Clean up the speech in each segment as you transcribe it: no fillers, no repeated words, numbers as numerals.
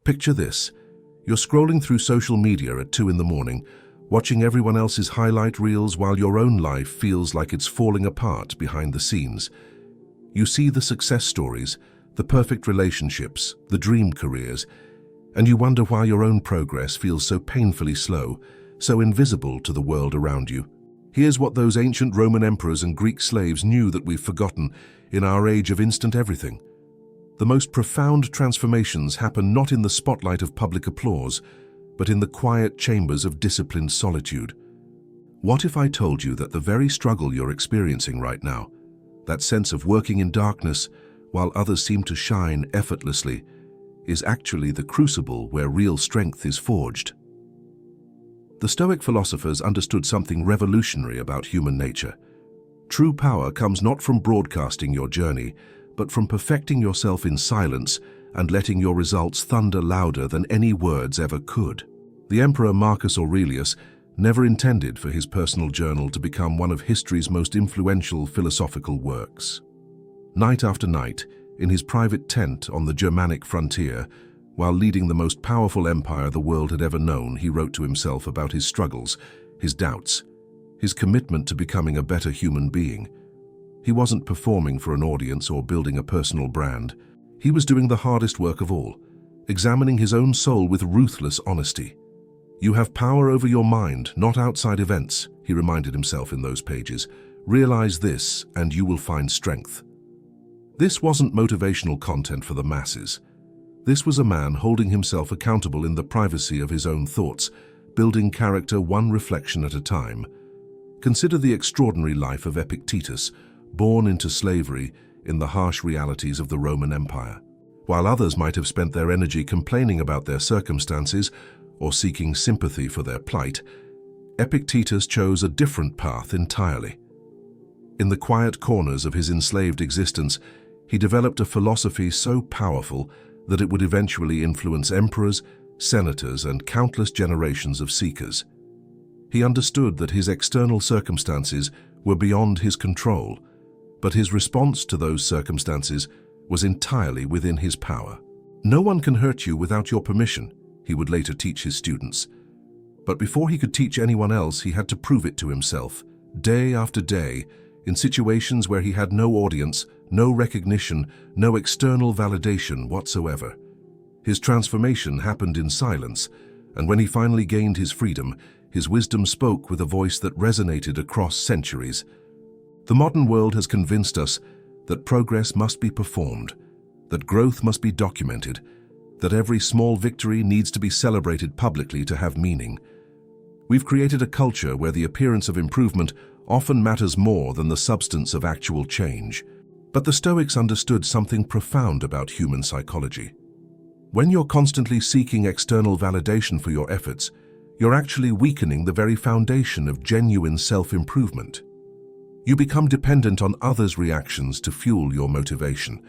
Picture this. You're scrolling through social media at 2 in the morning, watching everyone else's highlight reels while your own life feels like it's falling apart behind the scenes. You see the success stories, the perfect relationships, the dream careers, and you wonder why your own progress feels so painfully slow, so invisible to the world around you. Here's what those ancient Roman emperors and Greek slaves knew that we've forgotten in our age of instant everything. The most profound transformations happen not in the spotlight of public applause, but in the quiet chambers of disciplined solitude. What if I told you that the very struggle you're experiencing right now, that sense of working in darkness while others seem to shine effortlessly, is actually the crucible where real strength is forged? The Stoic philosophers understood something revolutionary about human nature. True power comes not from broadcasting your journey, but from perfecting yourself in silence and letting your results thunder louder than any words ever could. The Emperor Marcus Aurelius never intended for his personal journal to become one of history's most influential philosophical works. Night after night, in his private tent on the Germanic frontier, while leading the most powerful empire the world had ever known, he wrote to himself about his struggles, his doubts, his commitment to becoming a better human being. He wasn't performing for an audience or building a personal brand. He was doing the hardest work of all, examining his own soul with ruthless honesty. You have power over your mind, not outside events, he reminded himself in those pages. Realize this, and you will find strength. This wasn't motivational content for the masses. This was a man holding himself accountable in the privacy of his own thoughts, building character one reflection at a time. Consider the extraordinary life of Epictetus, born into slavery in the harsh realities of the Roman Empire. While others might have spent their energy complaining about their circumstances or seeking sympathy for their plight, Epictetus chose a different path entirely. In the quiet corners of his enslaved existence, he developed a philosophy so powerful that it would eventually influence emperors, senators, and countless generations of seekers. He understood that his external circumstances were beyond his control, but his response to those circumstances was entirely within his power. No one can hurt you without your permission, he would later teach his students. But before he could teach anyone else, he had to prove it to himself, day after day, in situations where he had no audience, no recognition, no external validation whatsoever. His transformation happened in silence, and when he finally gained his freedom, his wisdom spoke with a voice that resonated across centuries. The modern world has convinced us that progress must be performed, that growth must be documented, that every small victory needs to be celebrated publicly to have meaning. We've created a culture where the appearance of improvement often matters more than the substance of actual change. But the Stoics understood something profound about human psychology. When you're constantly seeking external validation for your efforts, you're actually weakening the very foundation of genuine self-improvement. You become dependent on others' reactions to fuel your motivation,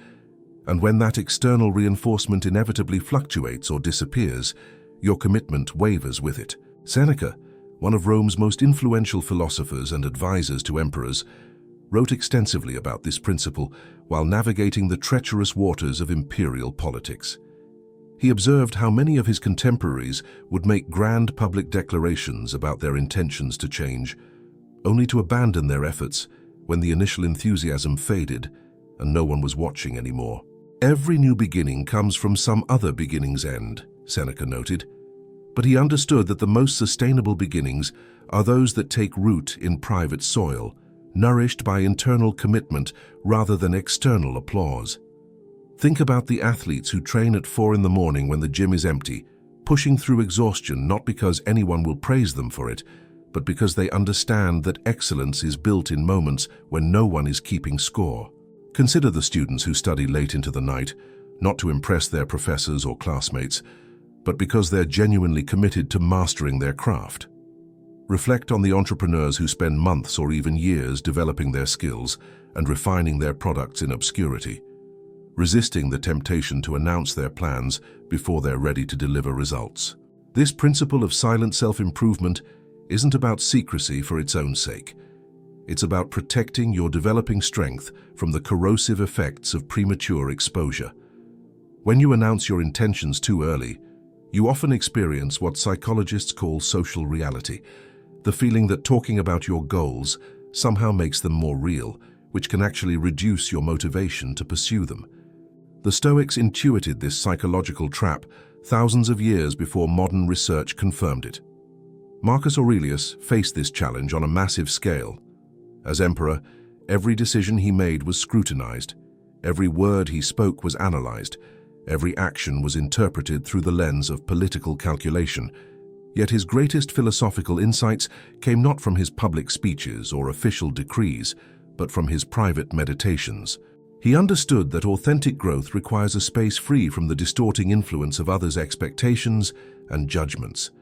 and when that external reinforcement inevitably fluctuates or disappears, your commitment wavers with it. Seneca, one of Rome's most influential philosophers and advisors to emperors, wrote extensively about this principle while navigating the treacherous waters of imperial politics. He observed how many of his contemporaries would make grand public declarations about their intentions to change, only to abandon their efforts when the initial enthusiasm faded and no one was watching anymore. Every new beginning comes from some other beginning's end, Seneca noted, but he understood that the most sustainable beginnings are those that take root in private soil, nourished by internal commitment rather than external applause. Think about the athletes who train at 4 in the morning when the gym is empty, pushing through exhaustion not because anyone will praise them for it, but because they understand that excellence is built in moments when no one is keeping score. Consider the students who study late into the night, not to impress their professors or classmates, but because they're genuinely committed to mastering their craft. Reflect on the entrepreneurs who spend months or even years developing their skills and refining their products in obscurity, resisting the temptation to announce their plans before they're ready to deliver results. This principle of silent self-improvement isn't about secrecy for its own sake. It's about protecting your developing strength from the corrosive effects of premature exposure. When you announce your intentions too early, you often experience what psychologists call social reality, the feeling that talking about your goals somehow makes them more real, which can actually reduce your motivation to pursue them. The Stoics intuited this psychological trap thousands of years before modern research confirmed it. Marcus Aurelius faced this challenge on a massive scale. As emperor, every decision he made was scrutinized, every word he spoke was analyzed, every action was interpreted through the lens of political calculation. Yet his greatest philosophical insights came not from his public speeches or official decrees, but from his private meditations. He understood that authentic growth requires a space free from the distorting influence of others' expectations and judgments.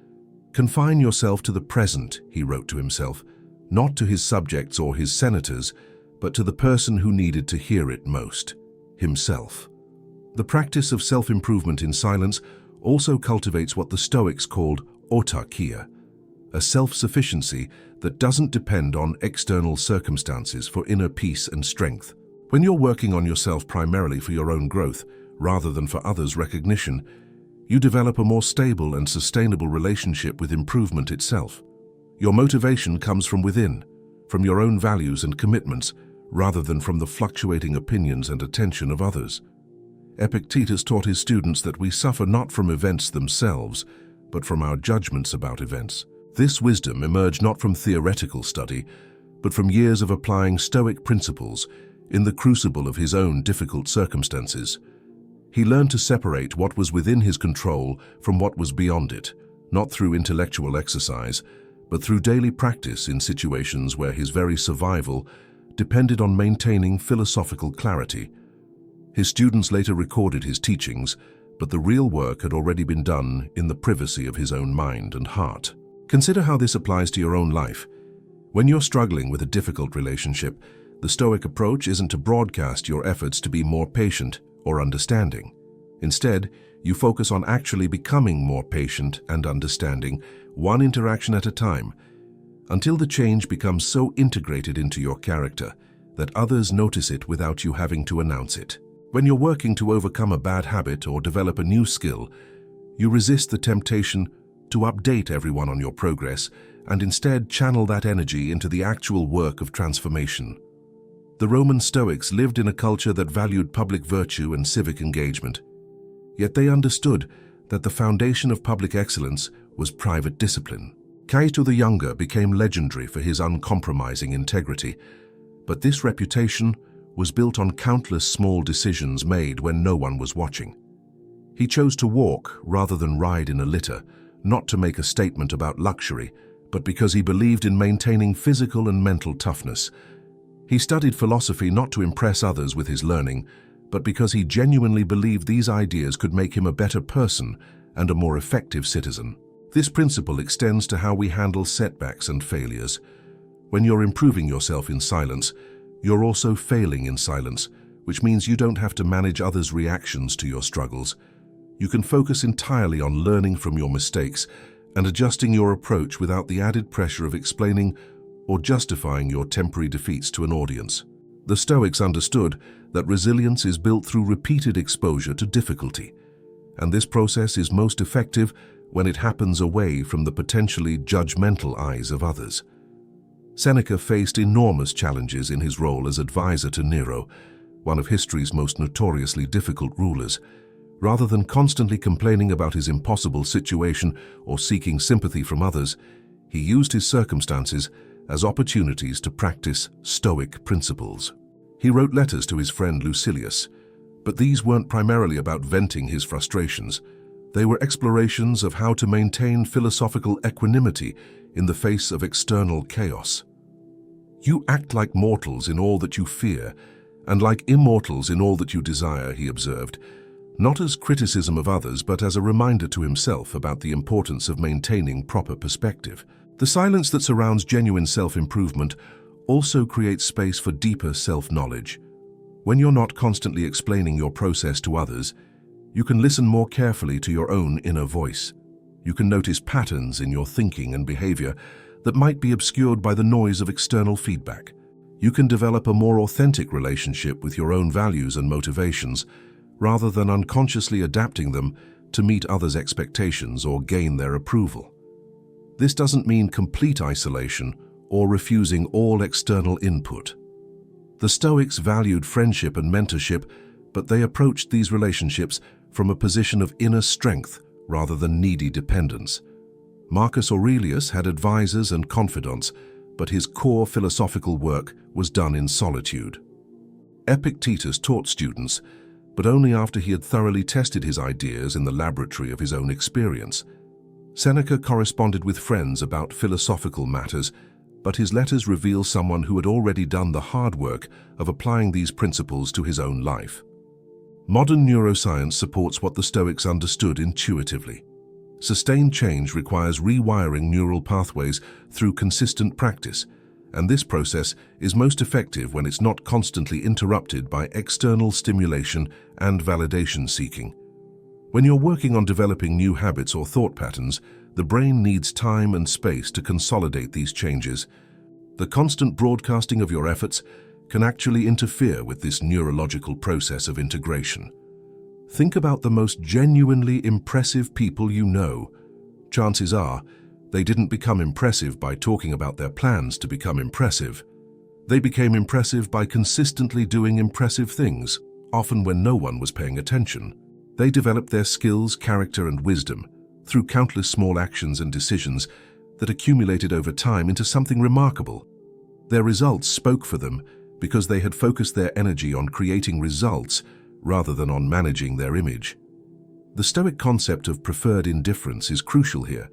"Confine yourself to the present," he wrote to himself, not to his subjects or his senators, but to the person who needed to hear it most, himself. The practice of self-improvement in silence also cultivates what the Stoics called autarkia, a self-sufficiency that doesn't depend on external circumstances for inner peace and strength. When you're working on yourself primarily for your own growth, rather than for others' recognition, you develop a more stable and sustainable relationship with improvement itself. Your motivation comes from within, from your own values and commitments, rather than from the fluctuating opinions and attention of others. Epictetus taught his students that we suffer not from events themselves, but from our judgments about events. This wisdom emerged not from theoretical study, but from years of applying Stoic principles in the crucible of his own difficult circumstances. He learned to separate what was within his control from what was beyond it, not through intellectual exercise, but through daily practice in situations where his very survival depended on maintaining philosophical clarity. His students later recorded his teachings, but the real work had already been done in the privacy of his own mind and heart. Consider how this applies to your own life. When you're struggling with a difficult relationship, the Stoic approach isn't to broadcast your efforts to be more patient or understanding. Instead, you focus on actually becoming more patient and understanding, one interaction at a time, until the change becomes so integrated into your character that others notice it without you having to announce it. When you're working to overcome a bad habit or develop a new skill, you resist the temptation to update everyone on your progress and instead channel that energy into the actual work of transformation. The Roman Stoics lived in a culture that valued public virtue and civic engagement. Yet they understood that the foundation of public excellence was private discipline. Cato the Younger became legendary for his uncompromising integrity, but this reputation was built on countless small decisions made when no one was watching. He chose to walk rather than ride in a litter, not to make a statement about luxury, but because he believed in maintaining physical and mental toughness. He studied philosophy not to impress others with his learning, but because he genuinely believed these ideas could make him a better person and a more effective citizen. This principle extends to how we handle setbacks and failures. When you're improving yourself in silence, you're also failing in silence, which means you don't have to manage others' reactions to your struggles. You can focus entirely on learning from your mistakes and adjusting your approach without the added pressure of explaining or justifying your temporary defeats to an audience. The Stoics understood that resilience is built through repeated exposure to difficulty, and this process is most effective when it happens away from the potentially judgmental eyes of others. Seneca faced enormous challenges in his role as advisor to Nero, one of history's most notoriously difficult rulers. Rather than constantly complaining about his impossible situation or seeking sympathy from others, he used his circumstances as opportunities to practice Stoic principles. He wrote letters to his friend Lucilius, but these weren't primarily about venting his frustrations. They were explorations of how to maintain philosophical equanimity in the face of external chaos. "You act like mortals in all that you fear, and like immortals in all that you desire," he observed, not as criticism of others, but as a reminder to himself about the importance of maintaining proper perspective. The silence that surrounds genuine self-improvement also creates space for deeper self-knowledge. When you're not constantly explaining your process to others, you can listen more carefully to your own inner voice. You can notice patterns in your thinking and behavior that might be obscured by the noise of external feedback. You can develop a more authentic relationship with your own values and motivations, rather than unconsciously adapting them to meet others' expectations or gain their approval. This doesn't mean complete isolation or refusing all external input. The Stoics valued friendship and mentorship, but they approached these relationships from a position of inner strength rather than needy dependence. Marcus Aurelius had advisors and confidants, but his core philosophical work was done in solitude. Epictetus taught students, but only after he had thoroughly tested his ideas in the laboratory of his own experience. Seneca corresponded with friends about philosophical matters, but his letters reveal someone who had already done the hard work of applying these principles to his own life. Modern neuroscience supports what the Stoics understood intuitively. Sustained change requires rewiring neural pathways through consistent practice, and this process is most effective when it's not constantly interrupted by external stimulation and validation seeking. When you're working on developing new habits or thought patterns, the brain needs time and space to consolidate these changes. The constant broadcasting of your efforts can actually interfere with this neurological process of integration. Think about the most genuinely impressive people you know. Chances are, they didn't become impressive by talking about their plans to become impressive. They became impressive by consistently doing impressive things, often when no one was paying attention. They developed their skills, character, and wisdom through countless small actions and decisions that accumulated over time into something remarkable. Their results spoke for them because they had focused their energy on creating results rather than on managing their image. The Stoic concept of preferred indifference is crucial here.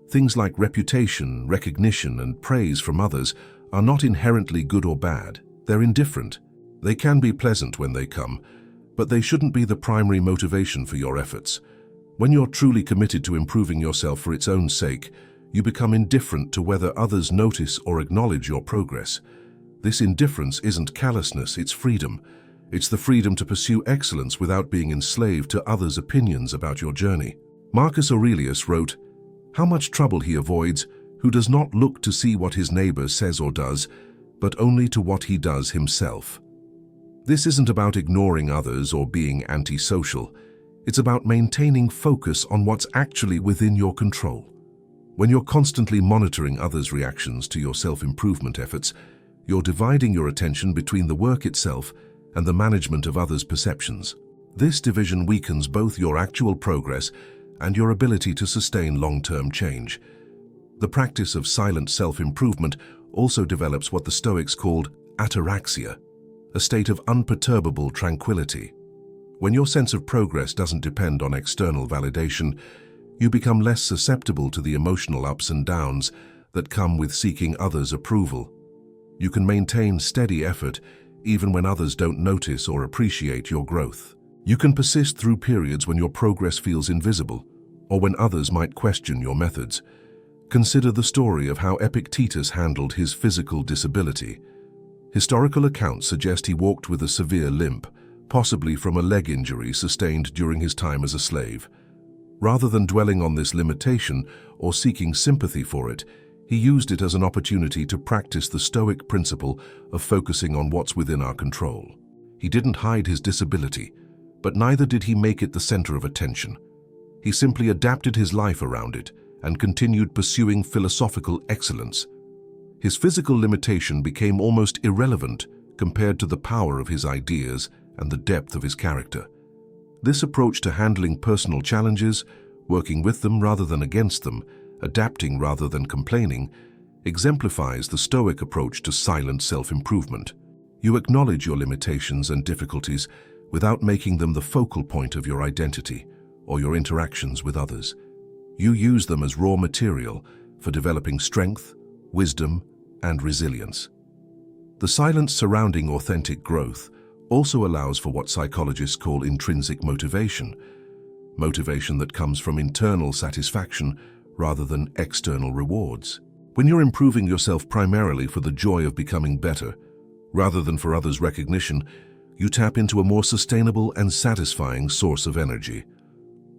Things like reputation, recognition, and praise from others are not inherently good or bad. They're indifferent. They can be pleasant when they come, but they shouldn't be the primary motivation for your efforts. When you're truly committed to improving yourself for its own sake, you become indifferent to whether others notice or acknowledge your progress. This indifference isn't callousness, it's freedom. It's the freedom to pursue excellence without being enslaved to others' opinions about your journey. Marcus Aurelius wrote, "How much trouble he avoids, who does not look to see what his neighbor says or does, but only to what he does himself." This isn't about ignoring others or being antisocial. It's about maintaining focus on what's actually within your control. When you're constantly monitoring others' reactions to your self-improvement efforts, you're dividing your attention between the work itself and the management of others' perceptions. This division weakens both your actual progress and your ability to sustain long-term change. The practice of silent self-improvement also develops what the Stoics called ataraxia, a state of unperturbable tranquility. When your sense of progress doesn't depend on external validation, you become less susceptible to the emotional ups and downs that come with seeking others' approval. You can maintain steady effort even when others don't notice or appreciate your growth. You can persist through periods when your progress feels invisible, or when others might question your methods. Consider the story of how Epictetus handled his physical disability. Historical accounts suggest he walked with a severe limp, possibly from a leg injury sustained during his time as a slave. Rather than dwelling on this limitation or seeking sympathy for it, he used it as an opportunity to practice the Stoic principle of focusing on what's within our control. He didn't hide his disability, but neither did he make it the center of attention. He simply adapted his life around it and continued pursuing philosophical excellence. His physical limitation became almost irrelevant compared to the power of his ideas and the depth of his character. This approach to handling personal challenges, working with them rather than against them, adapting rather than complaining, exemplifies the Stoic approach to silent self-improvement. You acknowledge your limitations and difficulties without making them the focal point of your identity or your interactions with others. You use them as raw material for developing strength, wisdom, and resilience. The silence surrounding authentic growth also allows for what psychologists call intrinsic motivation that comes from internal satisfaction rather than external rewards. When you're improving yourself primarily for the joy of becoming better, rather than for others' recognition, you tap into a more sustainable and satisfying source of energy.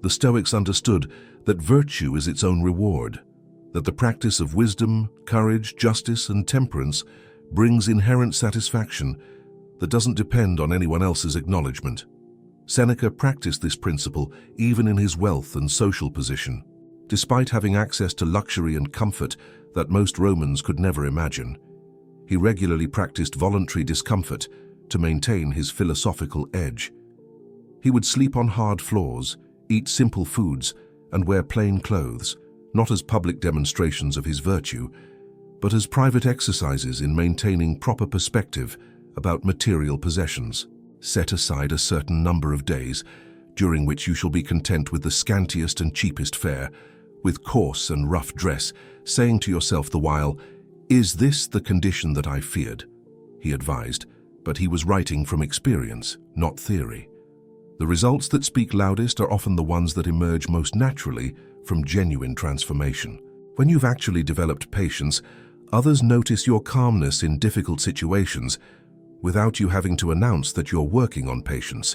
The Stoics understood that virtue is its own reward, that the practice of wisdom, courage, justice, and temperance brings inherent satisfaction that doesn't depend on anyone else's acknowledgement. Seneca practiced this principle even in his wealth and social position. Despite having access to luxury and comfort that most Romans could never imagine, he regularly practiced voluntary discomfort to maintain his philosophical edge. He would sleep on hard floors, eat simple foods, and wear plain clothes, not as public demonstrations of his virtue, but as private exercises in maintaining proper perspective about material possessions. Set aside a certain number of days during which you shall be content with the scantiest and cheapest fare, with coarse and rough dress, saying to yourself the while, "Is this the condition that I feared?" he advised, but he was writing from experience, not theory. The results that speak loudest are often the ones that emerge most naturally from genuine transformation. When you've actually developed patience, others notice your calmness in difficult situations without you having to announce that you're working on patience.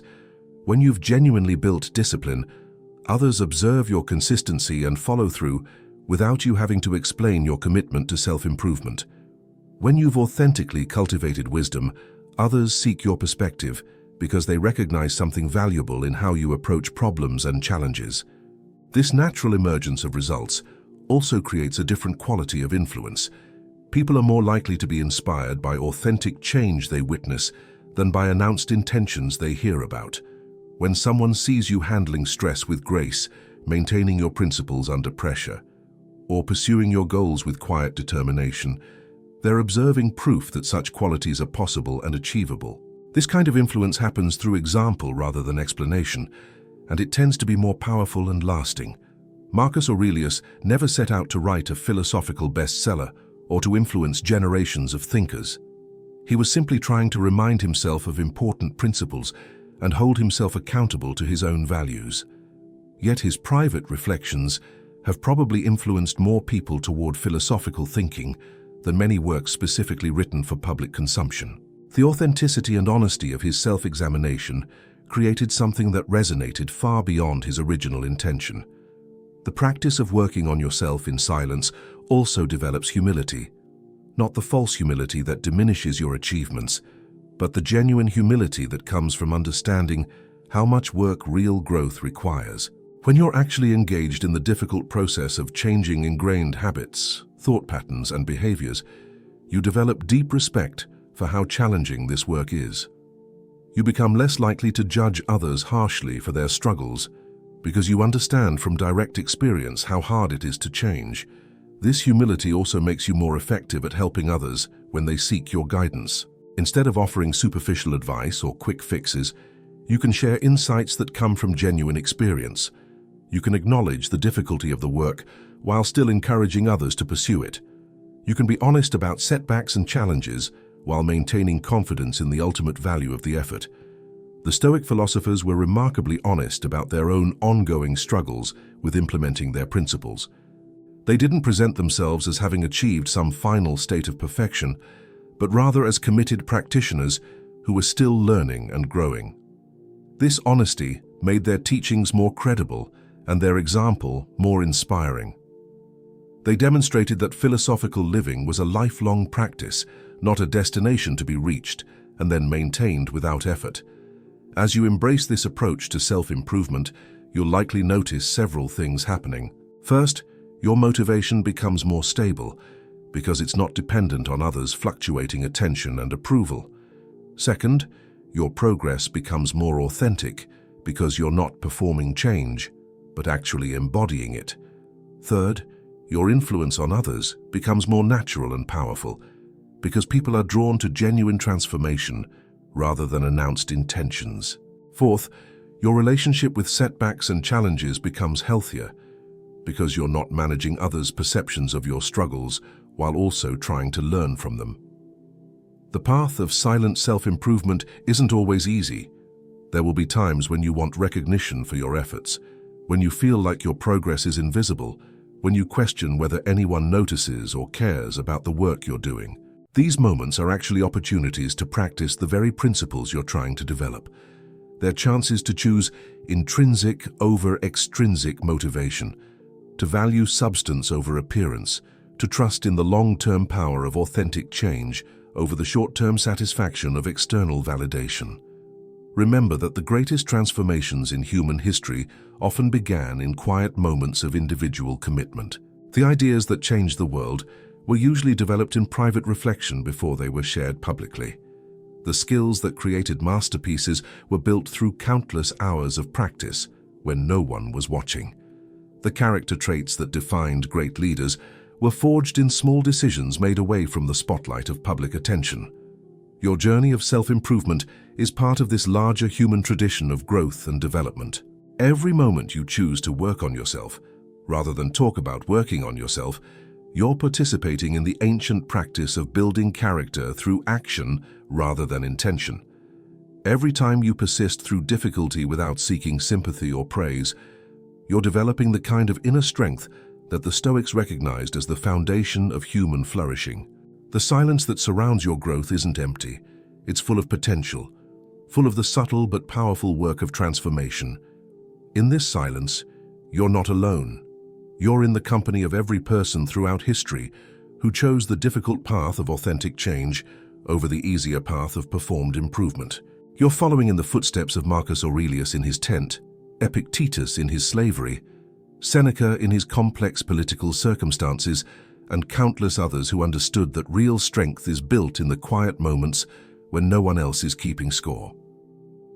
When you've genuinely built discipline, others observe your consistency and follow through without you having to explain your commitment to self-improvement. When you've authentically cultivated wisdom, others seek your perspective because they recognize something valuable in how you approach problems and challenges. This natural emergence of results also creates a different quality of influence. People are more likely to be inspired by authentic change they witness than by announced intentions they hear about. When someone sees you handling stress with grace, maintaining your principles under pressure, or pursuing your goals with quiet determination, they're observing proof that such qualities are possible and achievable. This kind of influence happens through example rather than explanation, and it tends to be more powerful and lasting. Marcus Aurelius never set out to write a philosophical bestseller or to influence generations of thinkers. He was simply trying to remind himself of important principles and hold himself accountable to his own values. Yet his private reflections have probably influenced more people toward philosophical thinking than many works specifically written for public consumption. The authenticity and honesty of his self-examination created something that resonated far beyond his original intention. The practice of working on yourself in silence also develops humility, not the false humility that diminishes your achievements, but the genuine humility that comes from understanding how much work real growth requires. When you're actually engaged in the difficult process of changing ingrained habits, thought patterns, and behaviors, you develop deep respect for how challenging this work is. You become less likely to judge others harshly for their struggles because you understand from direct experience how hard it is to change. This humility also makes you more effective at helping others when they seek your guidance. Instead of offering superficial advice or quick fixes, you can share insights that come from genuine experience. You can acknowledge the difficulty of the work while still encouraging others to pursue it. You can be honest about setbacks and challenges while maintaining confidence in the ultimate value of the effort. The Stoic philosophers were remarkably honest about their own ongoing struggles with implementing their principles. They didn't present themselves as having achieved some final state of perfection, but rather as committed practitioners who were still learning and growing. This honesty made their teachings more credible and their example more inspiring. They demonstrated that philosophical living was a lifelong practice, not a destination to be reached and then maintained without effort. As you embrace this approach to self-improvement, you'll likely notice several things happening. First, your motivation becomes more stable because it's not dependent on others' fluctuating attention and approval. Second, your progress becomes more authentic because you're not performing change, but actually embodying it. Third, your influence on others becomes more natural and powerful because people are drawn to genuine transformation rather than announced intentions. Fourth, your relationship with setbacks and challenges becomes healthier because you're not managing others' perceptions of your struggles while also trying to learn from them. The path of silent self-improvement isn't always easy. There will be times when you want recognition for your efforts, when you feel like your progress is invisible, when you question whether anyone notices or cares about the work you're doing. These moments are actually opportunities to practice the very principles you're trying to develop. They're chances to choose intrinsic over extrinsic motivation, to value substance over appearance, to trust in the long-term power of authentic change over the short-term satisfaction of external validation. Remember that the greatest transformations in human history often began in quiet moments of individual commitment. The ideas that changed the world were usually developed in private reflection before they were shared publicly. The skills that created masterpieces were built through countless hours of practice when no one was watching. The character traits that defined great leaders were forged in small decisions made away from the spotlight of public attention. Your journey of self-improvement is part of this larger human tradition of growth and development. Every moment you choose to work on yourself, rather than talk about working on yourself, you're participating in the ancient practice of building character through action rather than intention. Every time you persist through difficulty without seeking sympathy or praise, you're developing the kind of inner strength that the Stoics recognized as the foundation of human flourishing. The silence that surrounds your growth isn't empty. It's full of potential, full of the subtle but powerful work of transformation. In this silence, you're not alone. You're in the company of every person throughout history who chose the difficult path of authentic change over the easier path of performed improvement. You're following in the footsteps of Marcus Aurelius in his tent, Epictetus in his slavery, Seneca in his complex political circumstances, and countless others who understood that real strength is built in the quiet moments when no one else is keeping score.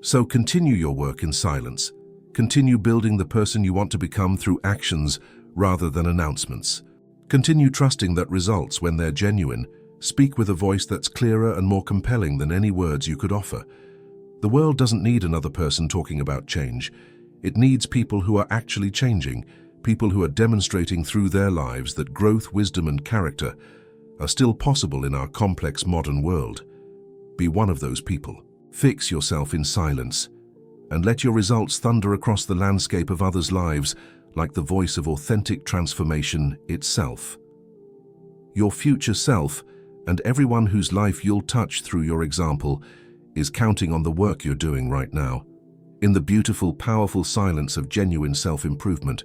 So continue your work in silence. Continue building the person you want to become through actions rather than announcements. Continue trusting that results, when they're genuine, speak with a voice that's clearer and more compelling than any words you could offer. The world doesn't need another person talking about change. It needs people who are actually changing, people who are demonstrating through their lives that growth, wisdom, and character are still possible in our complex modern world. Be one of those people. Fix yourself in silence, and let your results thunder across the landscape of others' lives like the voice of authentic transformation itself. Your future self, and everyone whose life you'll touch through your example, is counting on the work you're doing right now. In the beautiful, powerful silence of genuine self-improvement,